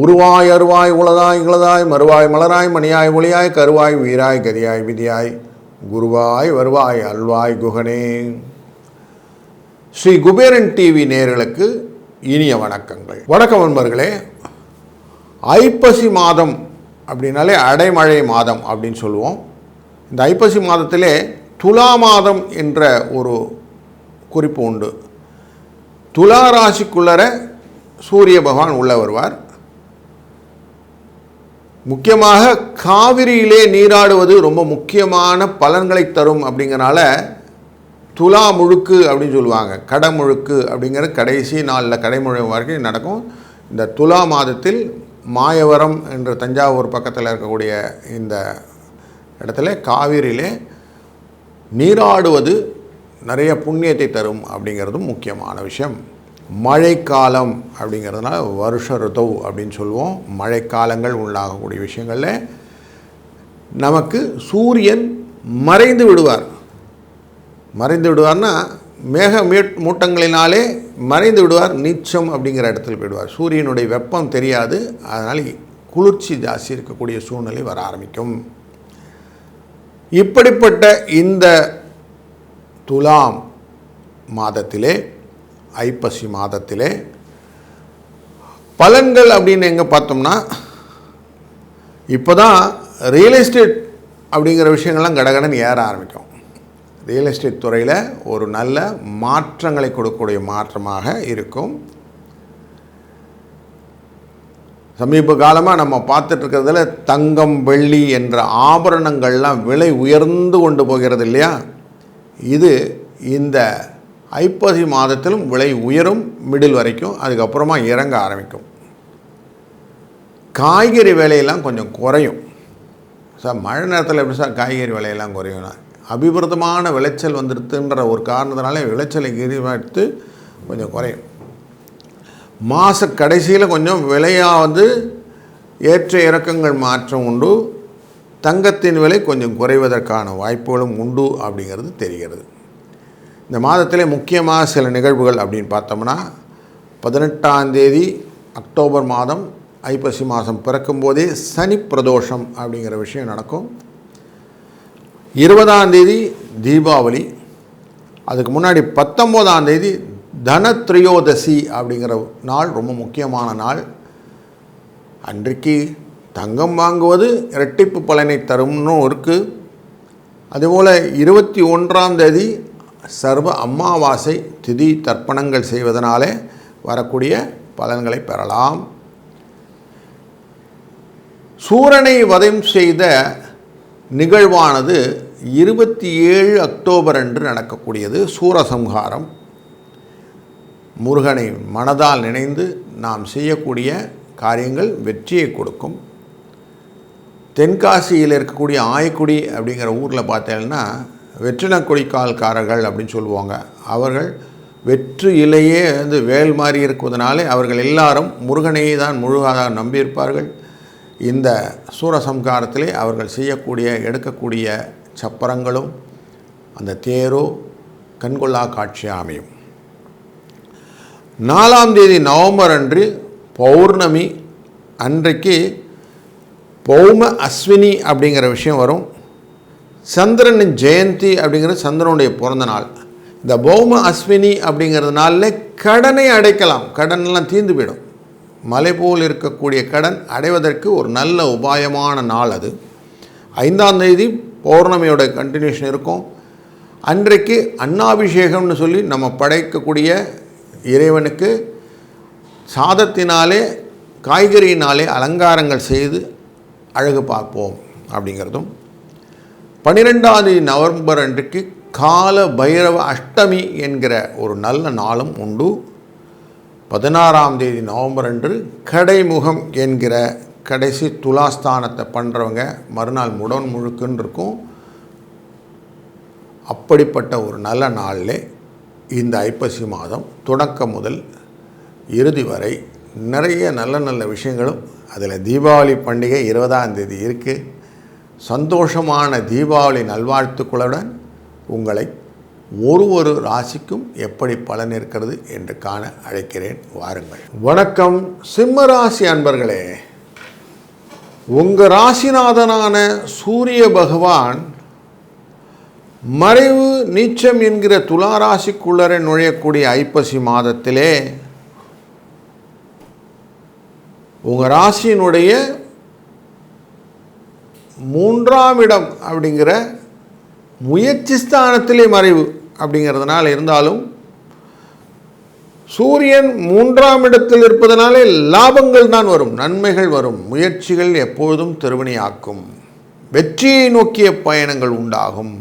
உருவாய் அருவாய் உளதாய் இளதாய் மறுவாய் மலராய் மணியாய் ஒளியாய் கருவாய் உயிராய் கதியாய் விதியாய் குருவாய் வருவாய் அல்வாய் குகனே. ஸ்ரீ குபேரன் டிவி நேயர்களுக்கு இனிய வணக்கங்கள். வணக்கம் நண்பர்களே. ஐப்பசி மாதம் அப்படின்னாலே அடைமழை மாதம் அப்படின்னு சொல்லுவோம். இந்த ஐப்பசி மாதத்திலே துலா மாதம் என்ற ஒரு குறிப்பு உண்டு. துலா ராசிக்குள்ளர சூரிய பகவான் உள்ள வருவார். முக்கியமாக காவிரியிலே நீராடுவது ரொம்ப முக்கியமான பலன்களை தரும். அப்படிங்கிறனால துலா முழுக்கு அப்படின்னு சொல்லுவாங்க. கடமுழுக்கு அப்படிங்கிற கடைசி நாளில் கடைமுழு வரைக்கும் நடக்கும். இந்த துலா மாதத்தில் மாயவரம் என்ற தஞ்சாவூர் பக்கத்தில் இருக்கக்கூடிய இந்த இடத்துல காவிரியிலே நீராடுவது நிறைய புண்ணியத்தை தரும் அப்படிங்கிறதும் முக்கியமான விஷயம். மழைக்காலம் அப்படிங்கிறதுனால வருஷ ருத்து அப்படின்னு சொல்லுவோம். மழைக்காலங்கள் உள்ளாகக்கூடிய விஷயங்களில் நமக்கு சூரியன் மறைந்து விடுவார். மறைந்து விடுவார்னா மேக மூட்டங்களினாலே மறைந்து விடுவார். நீச்சம் அப்படிங்கிற இடத்துல போயிடுவார். சூரியனுடைய வெப்பம் தெரியாது. அதனால் குளிர்ச்சி ஜாஸ்தி இருக்கக்கூடிய சூழ்நிலை வர ஆரம்பிக்கும். இப்படிப்பட்ட இந்த துலாம் மாதத்திலே ஐப்பசி மாதத்திலே பலன்கள் அப்படின்னு எங்கே பார்த்தோம்னா, இப்போ தான் ரியல் எஸ்டேட் அப்படிங்கிற விஷயங்கள்லாம் கடகடன் ஏற ஆரம்பிக்கும். ரியல் எஸ்டேட் துறையில் ஒரு நல்ல மாற்றங்களை கொடுக்கக்கூடிய மாற்றமாக இருக்கும். சமீப காலமாக நம்ம பார்த்துட்ருக்கிறதுல தங்கம் வெள்ளி என்ற ஆபரணங்கள்லாம் விலை உயர்ந்து கொண்டு போகிறது இல்லையா? இது இந்த ஐப்பசி மாதத்திலும் விலை உயரும், மிடில் வரைக்கும். அதுக்கப்புறமா இறங்க ஆரம்பிக்கும். காய்கறி விலையெல்லாம் கொஞ்சம் குறையும். சார் மழை நேரத்தில் எப்படி சார் காய்கறி விலையெல்லாம் குறையும்னா, அபிவிருத்தமான விளைச்சல் வந்துடுதுன்ற ஒரு காரணத்தினால விளைச்சலை எடுத்து கொஞ்சம் குறையும். மாத கடைசியில் கொஞ்சம் விலையாக ஏற்ற இறக்கங்கள் மாற்றம் உண்டு. தங்கத்தின் விலை கொஞ்சம் குறைவதற்கான வாய்ப்புகளும் உண்டு அப்படிங்கிறது தெரிகிறது. இந்த மாதத்திலே முக்கியமாக சில நிகழ்வுகள் அப்படின்னு பார்த்தோம்னா, 18ஆம் தேதி அக்டோபர் மாதம் ஐப்பசி மாதம் பிறக்கும்போதே சனி பிரதோஷம் அப்படிங்கிற விஷயம் நடக்கும். 20ஆம் தேதி தீபாவளி. அதுக்கு முன்னாடி 19ஆம் தேதி தனத்ரியோதசி அப்படிங்கிற நாள் ரொம்ப முக்கியமான நாள். அன்றைக்கு தங்கம் வாங்குவது இரட்டிப்பு பலனை தரும்னு இருக்குது. அதுபோல் 21ஆம் தேதி சர்வ அமாவாசை திதி தர்ப்பணங்கள் செய்வதனாலே வரக்கூடிய பலன்களை பெறலாம். சூரனை வதம் செய்த நிகழ்வானது 27 அக்டோபர் அன்று நடக்கக்கூடியது. சூரசம்ஹாரம். முருகனை மனதால் நினைந்து நாம் செய்யக்கூடிய காரியங்கள் வெற்றியை கொடுக்கும். தென்காசியில் இருக்கக்கூடிய ஆயக்குடி அப்படிங்கிற ஊரில் பார்த்தீங்கன்னா வெற்றின கொடிக்கால்காரர்கள் அப்படின்னு சொல்லுவாங்க. அவர்கள் வெற்று இலையே வேல் மாதிரி இருக்குவதனாலே அவர்கள் எல்லாரும் முருகனையே தான் முழுவதாக நம்பியிருப்பார்கள். இந்த சூரசம்ஹாரத்திலே அவர்கள் செய்யக்கூடிய எடுக்கக்கூடிய சப்பரங்களும் அந்த தேரோ கண்கொள்ளா காட்சியாக அமையும். 4ஆம் தேதி நவம்பர் அன்று பௌர்ணமி. அன்றைக்கு பௌம அஸ்வினி அப்படிங்கிற விஷயம் வரும். சந்திரனின் ஜெயந்தி அப்படிங்கிறது சந்திரனுடைய பிறந்த நாள். இந்த பௌம அஸ்வினி அப்படிங்கிறதுனால கடனை அடைக்கலாம். கடனெல்லாம் தீர்ந்து போயிடும். மலை போல் இருக்கக்கூடிய கடன் அடைவதற்கு ஒரு நல்ல உபாயமான நாள் அது. 5ஆம் தேதி பௌர்ணமியோட கண்டினியூஷன் இருக்கும். அன்றைக்கு அன்னாபிஷேகம்னு சொல்லி நம்ம படைக்கக்கூடிய இறைவனுக்கு சாதத்தினாலே காய்கறியினாலே அலங்காரங்கள் செய்து அழகு பார்ப்போம் அப்படிங்கிறதும். 12ஆம் தேதி நவம்பர் அன்றைக்கு கால பைரவ அஷ்டமி என்கிற ஒரு நல்ல நாளும் உண்டு. 16ஆம் தேதி நவம்பர் அன்று கடைமுகம் என்கிற கடைசி துலாஸ்தானத்தை பண்ணுறவங்க மறுநாள் முடன் முழுக்குன்னு இருக்கும். அப்படிப்பட்ட ஒரு நல்ல நாளில் இந்த ஐப்பசி மாதம் தொடக்கம் முதல் இறுதி வரை நிறைய நல்ல நல்ல விஷயங்களும். அதில் தீபாவளி பண்டிகை 20ஆம் தேதி இருக்குது. சந்தோஷமான தீபாவளி நல்வாழ்த்துக்களுடன் உங்களை ஒரு ராசிக்கும் எப்படி பலன் இருக்கிறது என்று காண அழைக்கிறேன். வாருங்கள். வணக்கம் சிம்ம ராசி அன்பர்களே. உங்கள் ராசிநாதனான சூரிய பகவான் மறைவு நீச்சம் என்கிற துலா ராசிக்குள்ளரை நுழையக்கூடிய ஐப்பசி மாதத்திலே உங்கள் ராசியினுடைய 3ஆம் இடம் அப்படிங்கிற முயற்சி ஸ்தானத்திலே மறைவு அப்படிங்கிறதுனால இருந்தாலும் சூரியன் 3ஆம் இடத்தில் இருப்பதனாலே லாபங்கள் தான் வரும், நன்மைகள் வரும், முயற்சிகள் எப்பொழுதும் திருவினையாக்கும், வெற்றியை நோக்கிய பயணங்கள் உண்டாகும்,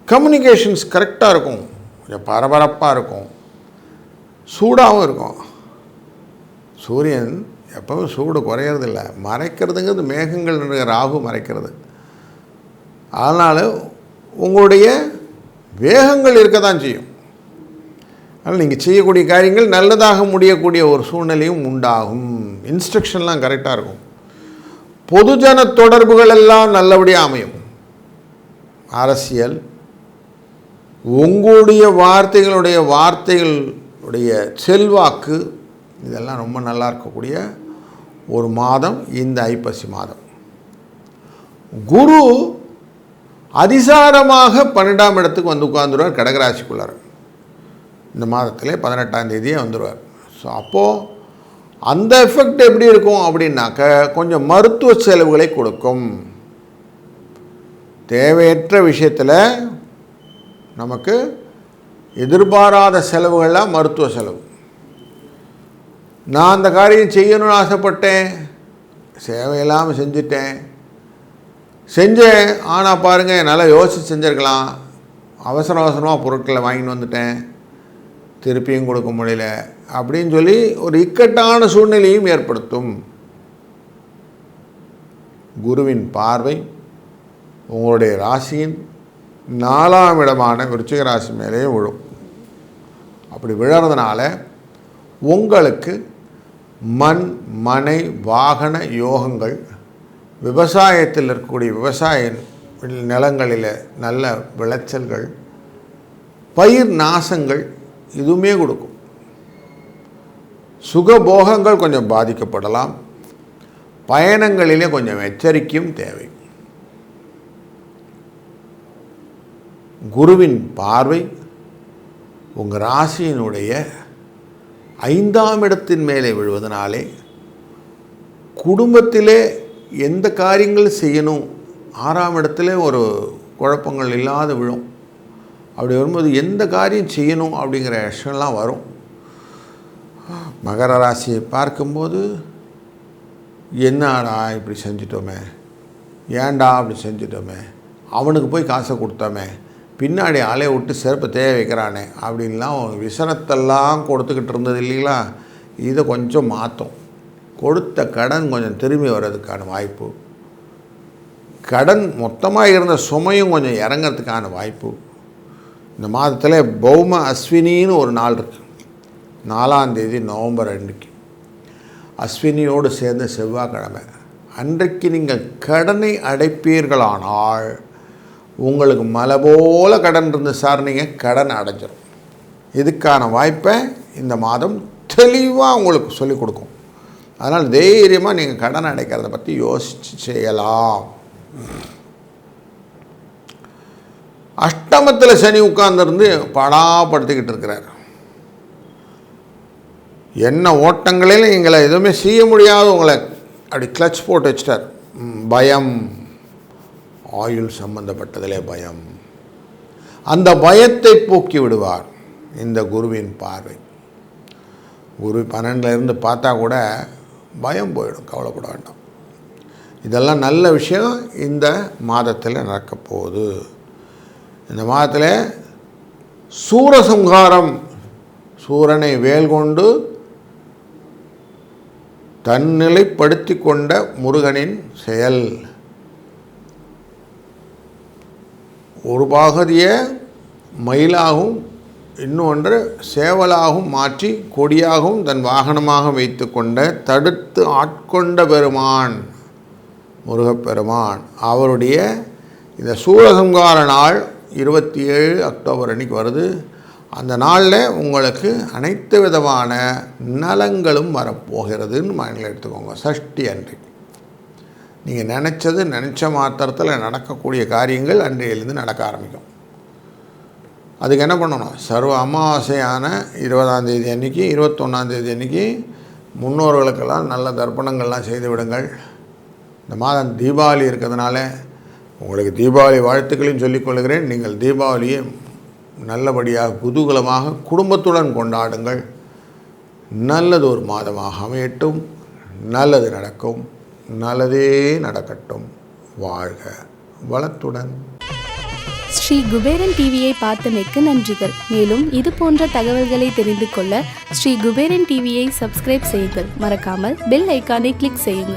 கம்யூனிகேஷன்ஸ் கரெக்டாக இருக்கும், கொஞ்சம் பரபரப்பாக இருக்கும், சூடாகவும் இருக்கும். சூரியன் எப்பவும் சூடு குறையிறதில்ல, மறைக்கிறதுங்கிறது மேகங்கள் ராகு மறைக்கிறது. அதனால் உங்களுடைய வேகங்கள் இருக்க தான் செய்யும். அதனால் நீங்கள் செய்யக்கூடிய காரியங்கள் நல்லதாக முடியக்கூடிய ஒரு சூழ்நிலையும் உண்டாகும். இன்ஸ்ட்ரக்ஷன்லாம் கரெக்டாக இருக்கும். பொதுஜன தொடர்புகள் எல்லாம் நல்லபடியாக அமையும். அரசியல், உங்களுடைய வார்த்தைகளுடைய செல்வாக்கு இதெல்லாம் ரொம்ப நல்லா இருக்கக்கூடிய ஒரு மாதம் இந்த ஐப்பசி மாதம். குரு அதிசாரமாக 12ஆம் இடத்துக்கு வந்து உட்கார்ந்துருவார் கடகராசிக்குள்ளார். இந்த மாதத்திலே 18ஆம் தேதியே வந்துடுவார். ஸோ அப்போது அந்த எஃபெக்ட் எப்படி இருக்கும் அப்படின்னாக்க கொஞ்சம் மருத்துவ செலவுகளை கொடுக்கும். தேவையற்ற விஷயத்தில் நமக்கு எதிர்பாராத செலவுகள்லாம் மருத்துவ செலவு. நான் அந்த காரியம் செய்யணும்னு ஆசைப்பட்டேன், சேவையில்லாமல் செஞ்சேன், ஆனால் பாருங்கள் என்னால் யோசித்து செஞ்சுருக்கலாம், அவசரமாக பொருட்களை வாங்கிட்டு வந்துட்டேன், திருப்பியும் கொடுக்க முடியல அப்படின்னு சொல்லி ஒரு இக்கட்டான சூழ்நிலையும் ஏற்படுத்தும். குருவின் பார்வை உங்களுடைய ராசியின் 4ஆம் இடமான விருச்சிக ராசி மேலேயே விழும். அப்படி விழறதுனால உங்களுக்கு மண், மனை, வாகன யோகங்கள், விவசாயத்தில் இருக்கக்கூடிய விவசாய நிலங்களில் நல்ல விளைச்சல்கள், பயிர் நாசங்கள் இதுவுமே கொடுக்கும். சுகபோகங்கள் கொஞ்சம் பாதிக்கப்படலாம். பயணங்களிலே கொஞ்சம் எச்சரிக்கையும் தேவை. குருவின் பார்வை உங்கள் ராசியினுடைய 5ஆம் இடத்தின் மேலே விழுவதனாலே குடும்பத்திலே எந்த காரியங்கள் செய்யணும், 6ஆம் இடத்துல ஒரு குழப்பங்கள் இல்லாத விழும். அப்படி வரும்போது எந்த காரியம் செய்யணும் அப்படிங்கிற விஷயம்லாம் வரும். மகர ராசியை பார்க்கும்போது என்னடா இப்படி செஞ்சிட்டோமே, ஏண்டா அப்படி செஞ்சிட்டோமே, அவனுக்கு போய் காசை கொடுத்தோமே, பின்னாடி ஆளே விட்டு செருப்பை தேவை வைக்கிறானே அப்படின்லாம் விசனத்தெல்லாம் கொடுத்துக்கிட்டு இருந்தது இல்லைங்களா. இதை கொஞ்சம் மாற்றும். கொடுத்த கடன் கொஞ்சம் திரும்பி வர்றதுக்கான வாய்ப்பு, கடன் மொத்தமாக இருந்த சுமையும் கொஞ்சம் இறங்கிறதுக்கான வாய்ப்பு. இந்த மாதத்தில் பௌம அஸ்வினின்னு ஒரு நாள் இருக்குது. 4ஆம் தேதி நவம்பர் அன்றைக்கு அஸ்வினியோடு சேர்ந்த செவ்வாய்க்கிழமை அன்றைக்கு நீங்கள் கடனை அடைப்பீர்களானால் உங்களுக்கு மலை போல் கடன் இருந்து சார் நீங்கள் கடன் அடைஞ்சிடும். இதுக்கான வாய்ப்பை இந்த மாதம் தெளிவாக உங்களுக்கு சொல்லிக் கொடுக்கும். அதனால் தைரியமாக நீங்கள் கடன் அடைக்கிறத பற்றி யோசித்து செய்யலாம். அஷ்டமத்தில் சனி உட்கார்ந்துருந்து படாப்படுத்திக்கிட்டு இருக்கிறார். என்ன ஓட்டங்களில் எங்களை எதுவுமே செய்ய முடியாது, உங்களை அப்படி கிளச் போட்டு வச்சிட்டார். பயம், ஆயுள் சம்பந்தப்பட்டதிலே பயம், அந்த பயத்தை போக்கி விடுவார் இந்த குருவின் பார்வை. குரு 12லேருந்து பார்த்தா கூட பயம் போயிடும், கவலைப்பட வேண்டாம். இதெல்லாம் நல்ல விஷயம் இந்த மாதத்தில் நடக்கப் போகுது. இந்த மாதத்தில் சூரசம்ஹாரம், சூரனை வேல் கொண்டு தன்னிலைப்படுத்தி கொண்ட முருகனின் செயல். ஒரு பாகதியை மயிலாகவும் இன்னொன்று சேவலாகவும் மாற்றி கொடியாகவும் தன் வாகனமாக வைத்து கொண்ட தடுத்து ஆட்கொண்ட பெருமான் முருகப்பெருமான். அவருடைய இந்த சூரசம்ஹார நாள் 27 அக்டோபர் அன்றைக்கி வருது. அந்த நாளில் உங்களுக்கு அனைத்து விதமான நலங்களும் வரப்போகிறதுன்னு மனதில் எடுத்துக்கோங்க. சஷ்டி அன்றைக்கு நீங்கள் நினச்ச மாத்திரத்தில் நடக்கக்கூடிய காரியங்கள் அன்றையிலேருந்து நடக்க ஆரம்பிக்கும். அதுக்கு என்ன பண்ணணும்? சர்வ அமாவாசையான 20ஆம் தேதி அன்றைக்கி 21ஆம் தேதி அன்றைக்கி முன்னோர்களுக்கெல்லாம் நல்ல தர்ப்பணங்கள்லாம் செய்து விடுங்கள். இந்த மாதம் தீபாவளி இருக்கிறதுனால உங்களுக்கு தீபாவளி வாழ்த்துக்களையும் சொல்லிக்கொள்கிறேன். நீங்கள் தீபாவளியை நல்லபடியாக குதூகலமாக குடும்பத்துடன் கொண்டாடுங்கள். நல்லது ஒரு மாதமாக அமையட்டும். நல்லது நடக்கும். நல்லதே நடக்கட்டும். வாழ்க வளத்துடன். ஸ்ரீ குபேரன் டிவியை பார்த்தமைக்கு நன்றிகள். மேலும் இது போன்ற தகவல்களை தெரிந்து கொள்ள ஸ்ரீ குபேரன் டிவியை சப்ஸ்கிரைப் செய்யுங்கள். மறக்காமல் பெல் ஐக்கானை கிளிக் செய்யுங்கள்.